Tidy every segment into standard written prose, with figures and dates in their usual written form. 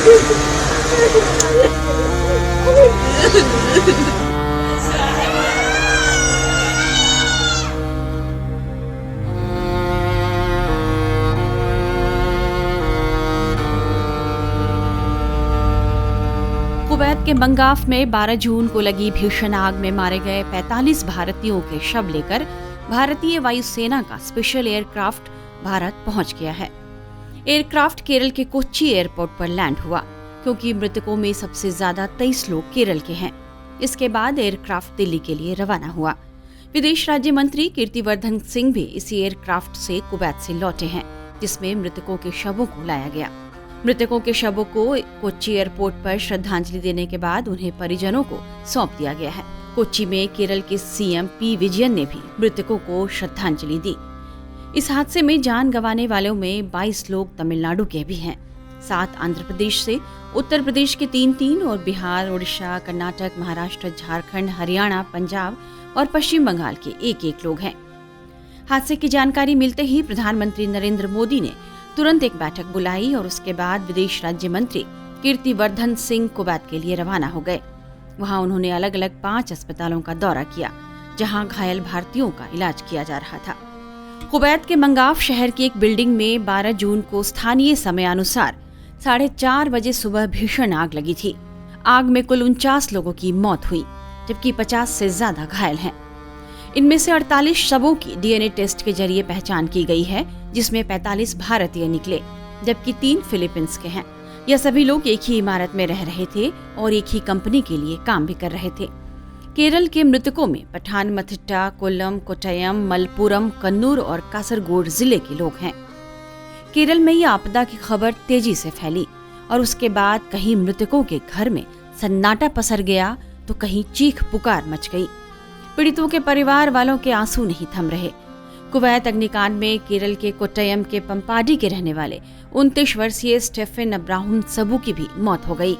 Kuwait के मंगाफ में 12 जून को लगी भीषण आग में मारे गए 45 भारतीयों के शव लेकर भारतीय वायुसेना का स्पेशल एयरक्राफ्ट भारत पहुंच गया है। एयरक्राफ्ट केरल के कोच्चि एयरपोर्ट पर लैंड हुआ, क्योंकि मृतकों में सबसे ज्यादा 23 लोग केरल के हैं। इसके बाद एयरक्राफ्ट दिल्ली के लिए रवाना हुआ। विदेश राज्य मंत्री कीर्तिवर्धन सिंह भी इसी एयरक्राफ्ट से कुवैत से लौटे हैं, जिसमें मृतकों के शवों को लाया गया। मृतकों के शवों को कोच्चि एयरपोर्ट पर श्रद्धांजलि देने के बाद उन्हें परिजनों को सौंप दिया गया है। कोच्चि में केरल के सीएम पी विजयन ने भी मृतकों को श्रद्धांजलि दी। इस हादसे में जान गंवाने वालों में 22 लोग तमिलनाडु के भी हैं, 7 आंध्र प्रदेश से, उत्तर प्रदेश के 3 और बिहार, उड़ीसा, कर्नाटक, महाराष्ट्र, झारखंड, हरियाणा, पंजाब और पश्चिम बंगाल के 1 लोग हैं। हादसे की जानकारी मिलते ही प्रधानमंत्री नरेंद्र मोदी ने तुरंत एक बैठक बुलाई और उसके बाद विदेश राज्य मंत्री कीर्तिवर्धन सिंह कुवैत के लिए रवाना हो गए। वहां उन्होंने अलग अलग 5 अस्पतालों का दौरा किया, जहां घायल भारतीयों का इलाज किया जा रहा था। कुवैत के मंगाफ शहर की एक बिल्डिंग में 12 जून को स्थानीय समय अनुसार 4:30 बजे सुबह भीषण आग लगी थी। आग में कुल 49 लोगों की मौत हुई, जबकि 50 से ज्यादा घायल हैं। इनमें से 48 शवों की डीएनए टेस्ट के जरिए पहचान की गई है, जिसमें 45 भारतीय निकले, जबकि 3 फिलीपींस के हैं। यह सभी लोग एक ही इमारत में रह रहे थे और एक ही कंपनी के लिए काम भी कर रहे थे। केरल के मृतकों में पठानमथिट्टा, कोल्लम, कोट्टयम, मलप्पुरम, कन्नूर और कासरगोड जिले के लोग हैं। केरल में यह आपदा की खबर तेजी से फैली और उसके बाद कहीं मृतकों के घर में सन्नाटा पसर गया तो कहीं चीख पुकार मच गई। पीड़ितों के परिवार वालों के आंसू नहीं थम रहे। कुवैत अग्निकांड में केरल के कोट्टयम के पंपाडी के रहने वाले 29 वर्षीय स्टेफन अब्राहम सबू की भी मौत हो गई।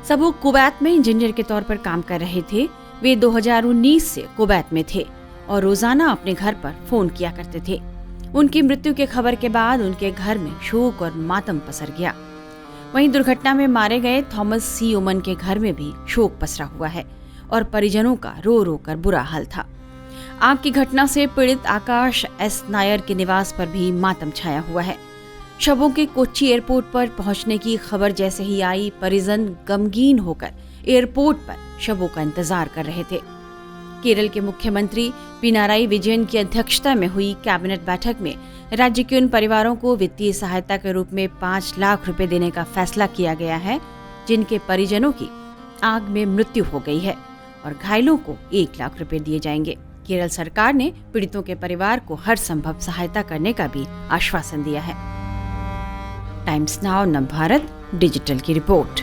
सबू कुवैत में इंजीनियर के तौर पर काम कर रहे थे। वे 2019 से कुवैत में थे और रोजाना अपने घर पर फोन किया करते थे। उनकी मृत्यु की खबर के बाद उनके घर में शोक और मातम पसर गया। वहीं दुर्घटना में मारे गए थॉमस सी ओमन के घर में भी शोक पसरा हुआ है और परिजनों का रो रो कर बुरा हाल था। आग की घटना से पीड़ित आकाश एस नायर के निवास पर भी मातम छाया हुआ है। शवों के कोच्चि एयरपोर्ट पर पहुंचने की खबर जैसे ही आई, परिजन गमगीन होकर एयरपोर्ट पर शवों का इंतजार कर रहे थे। केरल के मुख्यमंत्री पिनाराई विजयन की अध्यक्षता में हुई कैबिनेट बैठक में राज्य के उन परिवारों को वित्तीय सहायता के रूप में 5 लाख रुपए देने का फैसला किया गया है, जिनके परिजनों की आग में मृत्यु हो गई है, और घायलों को 1 लाख रुपए दिए जाएंगे। केरल सरकार ने पीड़ितों के परिवार को हर संभव सहायता करने का भी आश्वासन दिया है। टाइम्स नाउ नवभारत डिजिटल की रिपोर्ट।